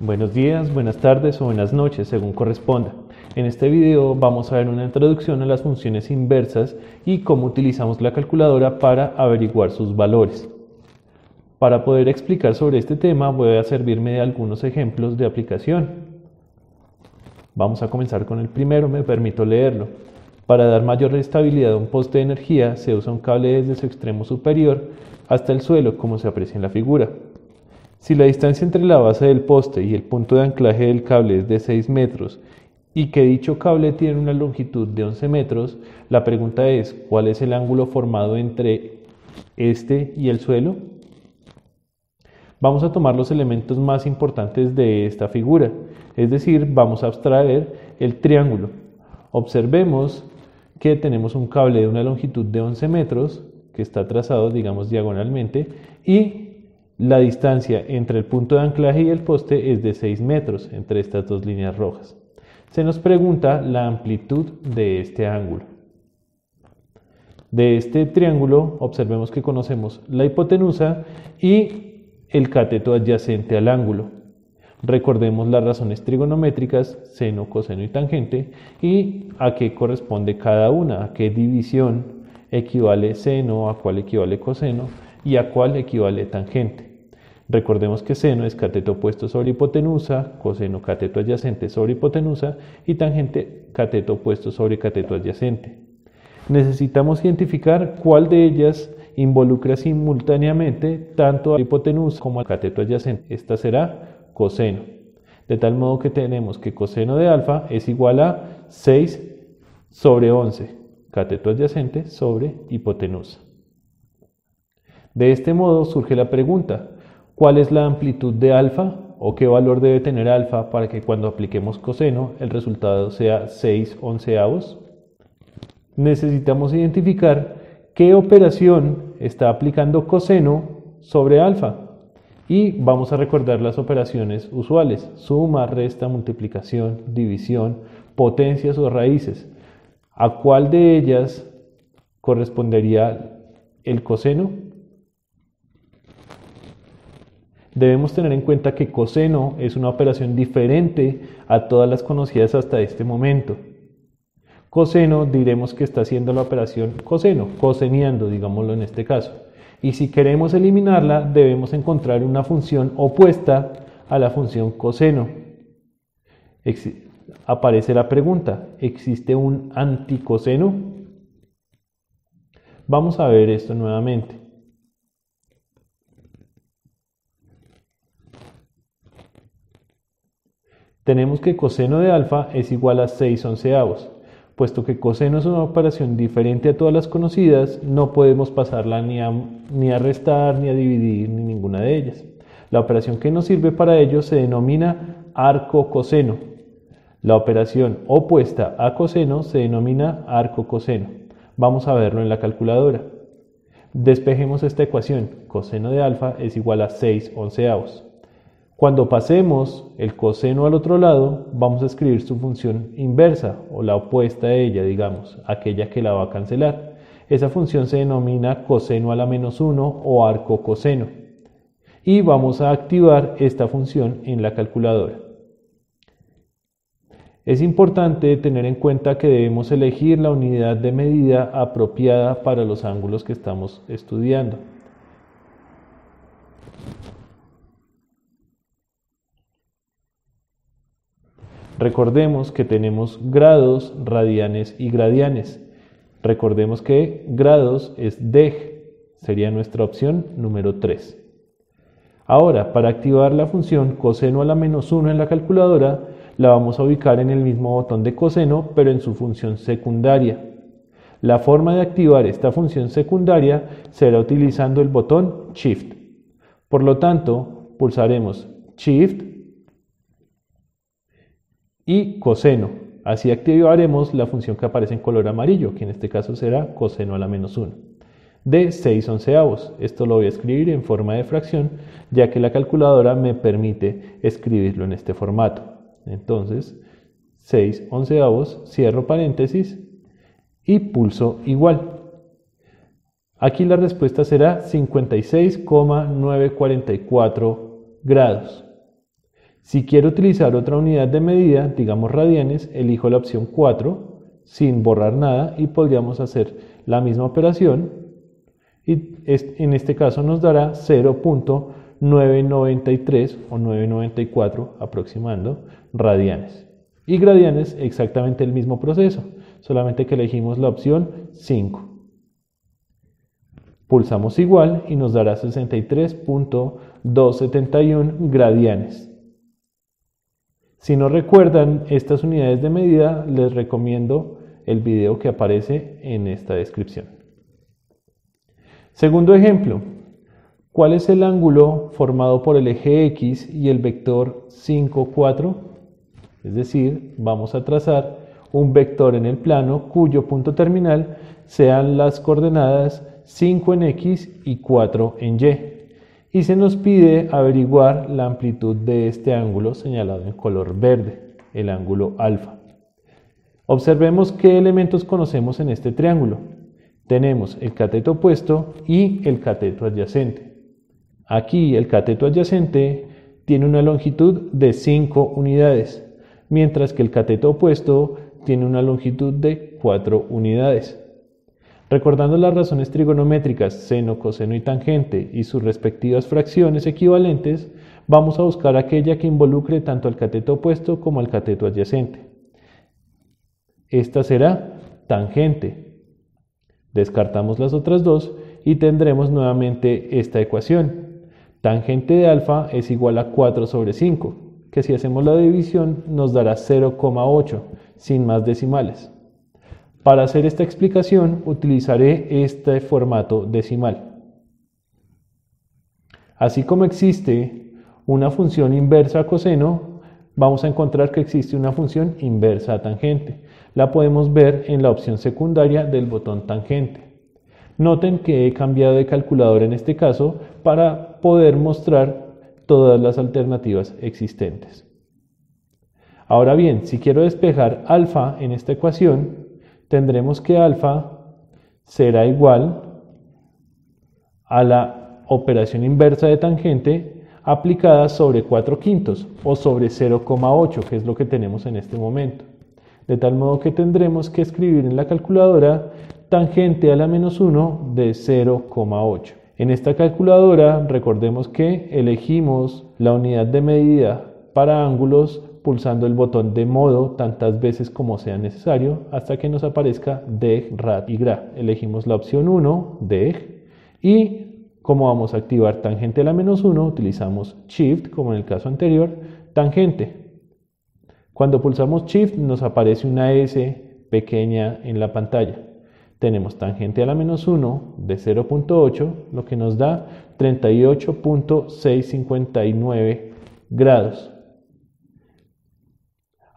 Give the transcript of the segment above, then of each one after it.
Buenos días, buenas tardes o buenas noches, según corresponda. En este video vamos a ver una introducción a las funciones inversas y cómo utilizamos la calculadora para averiguar sus valores. Para poder explicar sobre este tema voy a servirme de algunos ejemplos de aplicación. Vamos a comenzar con el primero, me permito leerlo. Para dar mayor estabilidad a un poste de energía se usa un cable desde su extremo superior hasta el suelo, como se aprecia en la figura. Si la distancia entre la base del poste y el punto de anclaje del cable es de 6 metros y que dicho cable tiene una longitud de 11 metros, la pregunta es, ¿cuál es el ángulo formado entre este y el suelo? Vamos a tomar los elementos más importantes de esta figura, es decir, vamos a abstraer el triángulo. Observemos que tenemos un cable de una longitud de 11 metros, que está trazado, digamos, diagonalmente, y la distancia entre el punto de anclaje y el poste es de 6 metros entre estas dos líneas rojas. Se nos pregunta la amplitud de este ángulo. De este triángulo observemos que conocemos la hipotenusa y el cateto adyacente al ángulo. Recordemos las razones trigonométricas, seno, coseno y tangente, y a qué corresponde cada una, a qué división equivale seno, a cuál equivale coseno y a cuál equivale tangente. Recordemos que seno es cateto opuesto sobre hipotenusa, coseno cateto adyacente sobre hipotenusa y tangente cateto opuesto sobre cateto adyacente. Necesitamos identificar cuál de ellas involucra simultáneamente tanto a hipotenusa como al cateto adyacente. Esta será coseno. De tal modo que tenemos que coseno de alfa es igual a 6 sobre 11, cateto adyacente sobre hipotenusa. De este modo surge la pregunta, ¿cuál es la amplitud de alfa o qué valor debe tener alfa para que cuando apliquemos coseno el resultado sea 6/11? Necesitamos identificar qué operación está aplicando coseno sobre alfa y vamos a recordar las operaciones usuales: suma, resta, multiplicación, división, potencias o raíces. ¿A cuál de ellas correspondería el coseno? Debemos tener en cuenta que coseno es una operación diferente a todas las conocidas hasta este momento. Coseno diremos que está haciendo la operación coseno, coseneando, digámoslo en este caso. Y si queremos eliminarla, debemos encontrar una función opuesta a la función coseno. Aparece la pregunta, ¿existe un anticoseno? Vamos a ver esto nuevamente. Tenemos que coseno de alfa es igual a 6/11. Puesto que coseno es una operación diferente a todas las conocidas, no podemos pasarla ni a restar, ni a dividir, ni ninguna de ellas. La operación que nos sirve para ello se denomina arco coseno. La operación opuesta a coseno se denomina arco coseno. Vamos a verlo en la calculadora. Despejemos esta ecuación. Coseno de alfa es igual a 6/11. Cuando pasemos el coseno al otro lado, vamos a escribir su función inversa, o la opuesta a ella, digamos, aquella que la va a cancelar. Esa función se denomina coseno a la -1 o arco coseno. Y vamos a activar esta función en la calculadora. Es importante tener en cuenta que debemos elegir la unidad de medida apropiada para los ángulos que estamos estudiando. Recordemos que tenemos grados, radianes y gradianes. Recordemos que grados es deg, sería nuestra opción número 3. Ahora, para activar la función coseno a la -1 en la calculadora, la vamos a ubicar en el mismo botón de coseno, pero en su función secundaria. La forma de activar esta función secundaria será utilizando el botón Shift. Por lo tanto, pulsaremos Shift y coseno. Así activaremos la función que aparece en color amarillo, que en este caso será coseno a la -1, de 6/11. Esto lo voy a escribir en forma de fracción, ya que la calculadora me permite escribirlo en este formato. Entonces, 6/11, cierro paréntesis y pulso igual. Aquí la respuesta será 56,944 grados. Si quiero utilizar otra unidad de medida, digamos radianes, elijo la opción 4 sin borrar nada y podríamos hacer la misma operación y en este caso nos dará 0.993 o 994 aproximando radianes. Y gradianes exactamente el mismo proceso, solamente que elegimos la opción 5. Pulsamos igual y nos dará 63.271 gradianes. Si no recuerdan estas unidades de medida, les recomiendo el video que aparece en esta descripción. Segundo ejemplo, ¿cuál es el ángulo formado por el eje X y el vector 5, 4? Es decir, vamos a trazar un vector en el plano cuyo punto terminal sean las coordenadas 5 en X y 4 en Y. Y se nos pide averiguar la amplitud de este ángulo señalado en color verde, el ángulo alfa. Observemos qué elementos conocemos en este triángulo. Tenemos el cateto opuesto y el cateto adyacente. Aquí el cateto adyacente tiene una longitud de 5 unidades, mientras que el cateto opuesto tiene una longitud de 4 unidades. Recordando las razones trigonométricas seno, coseno y tangente y sus respectivas fracciones equivalentes, vamos a buscar aquella que involucre tanto al cateto opuesto como al cateto adyacente. Esta será tangente. Descartamos las otras dos y tendremos nuevamente esta ecuación. Tangente de alfa es igual a 4 sobre 5, que si hacemos la división nos dará 0,8, sin más decimales. Para hacer esta explicación utilizaré este formato decimal. Así como existe una función inversa a coseno, vamos a encontrar que existe una función inversa a tangente. La podemos ver en la opción secundaria del botón tangente. Noten que he cambiado de calculadora en este caso para poder mostrar todas las alternativas existentes. Ahora bien, si quiero despejar alfa en esta ecuación, tendremos que alfa será igual a la operación inversa de tangente aplicada sobre 4/5 o sobre 0,8, que es lo que tenemos en este momento. De tal modo que tendremos que escribir en la calculadora tangente a la menos 1 de 0,8. En esta calculadora recordemos que elegimos la unidad de medida para ángulos pulsando el botón de modo tantas veces como sea necesario hasta que nos aparezca deg, rad y gra. Elegimos la opción 1, deg, y como vamos a activar tangente a la menos 1, utilizamos shift como en el caso anterior, tangente. Cuando pulsamos shift nos aparece una S pequeña en la pantalla. Tenemos tangente a la menos 1 de 0,8, lo que nos da 38.659 grados.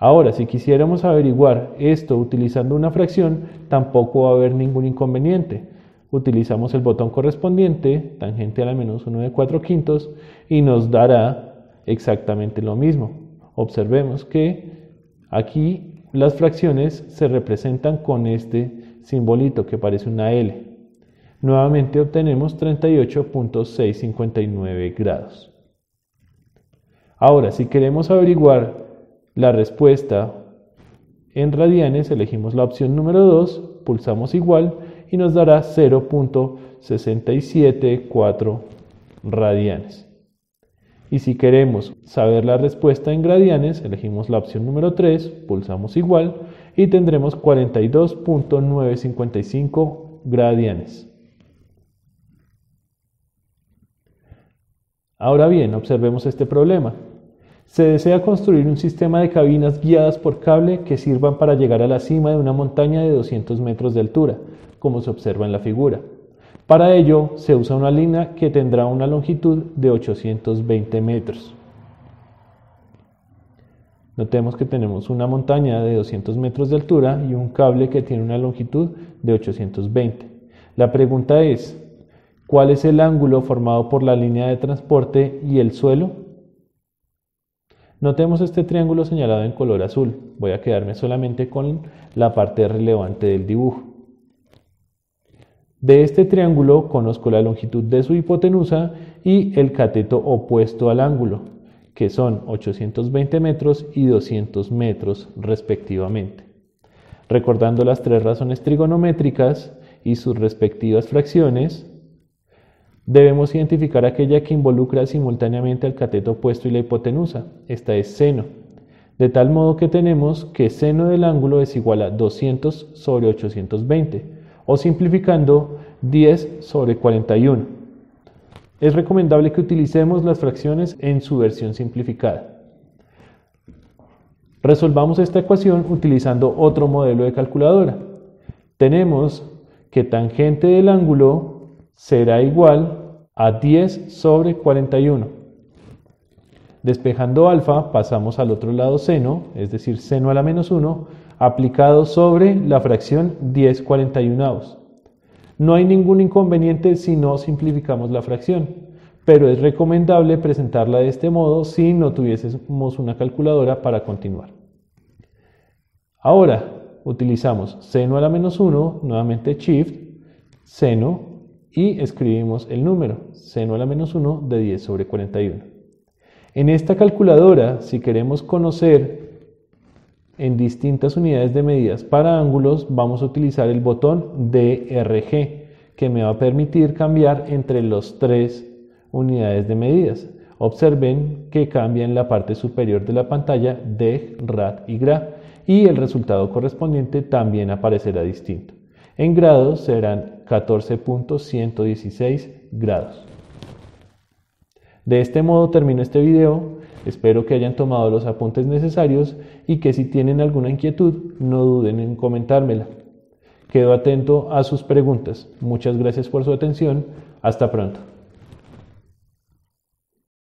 Ahora, si quisiéramos averiguar esto utilizando una fracción, tampoco va a haber ningún inconveniente. Utilizamos el botón correspondiente, tangente a la menos 1 de 4/5, y nos dará exactamente lo mismo. Observemos que aquí las fracciones se representan con este simbolito que parece una L. Nuevamente obtenemos 38.659 grados. Ahora, si queremos averiguar la respuesta en radianes, elegimos la opción número 2, pulsamos igual y nos dará 0.674 radianes. Y si queremos saber la respuesta en gradianes, elegimos la opción número 3, pulsamos igual y tendremos 42.955 gradianes. Ahora bien, observemos este problema. Se desea construir un sistema de cabinas guiadas por cable que sirvan para llegar a la cima de una montaña de 200 metros de altura, como se observa en la figura. Para ello, se usa una línea que tendrá una longitud de 820 metros. Notemos que tenemos una montaña de 200 metros de altura y un cable que tiene una longitud de 820. La pregunta es, ¿cuál es el ángulo formado por la línea de transporte y el suelo? Notemos este triángulo señalado en color azul. Voy a quedarme solamente con la parte relevante del dibujo. De este triángulo conozco la longitud de su hipotenusa y el cateto opuesto al ángulo, que son 820 metros y 200 metros respectivamente. Recordando las tres razones trigonométricas y sus respectivas fracciones, debemos identificar aquella que involucra simultáneamente al cateto opuesto y la hipotenusa. Esta es seno. De tal modo que tenemos que seno del ángulo es igual a 200 sobre 820, o simplificando 10 sobre 41. Es recomendable que utilicemos las fracciones en su versión simplificada. Resolvamos esta ecuación utilizando otro modelo de calculadora. Tenemos que tangente del ángulo será igual a 10 sobre 41. Despejando alfa, pasamos al otro lado seno, es decir, seno a la menos 1, aplicado sobre la fracción 10/41. No hay ningún inconveniente si no simplificamos la fracción, pero es recomendable presentarla de este modo si no tuviésemos una calculadora para continuar. Ahora utilizamos seno a la menos 1, nuevamente shift, seno, y escribimos el número, seno a la menos 1 de 10 sobre 41. En esta calculadora, si queremos conocer en distintas unidades de medidas para ángulos, vamos a utilizar el botón DRG, que me va a permitir cambiar entre las tres unidades de medidas. Observen que cambia en la parte superior de la pantalla deg, rad y gra, y el resultado correspondiente también aparecerá distinto. En grados serán 14.116 grados. De este modo termino este video. Espero que hayan tomado los apuntes necesarios y que si tienen alguna inquietud no duden en comentármela. Quedo atento a sus preguntas. Muchas gracias por su atención. Hasta pronto.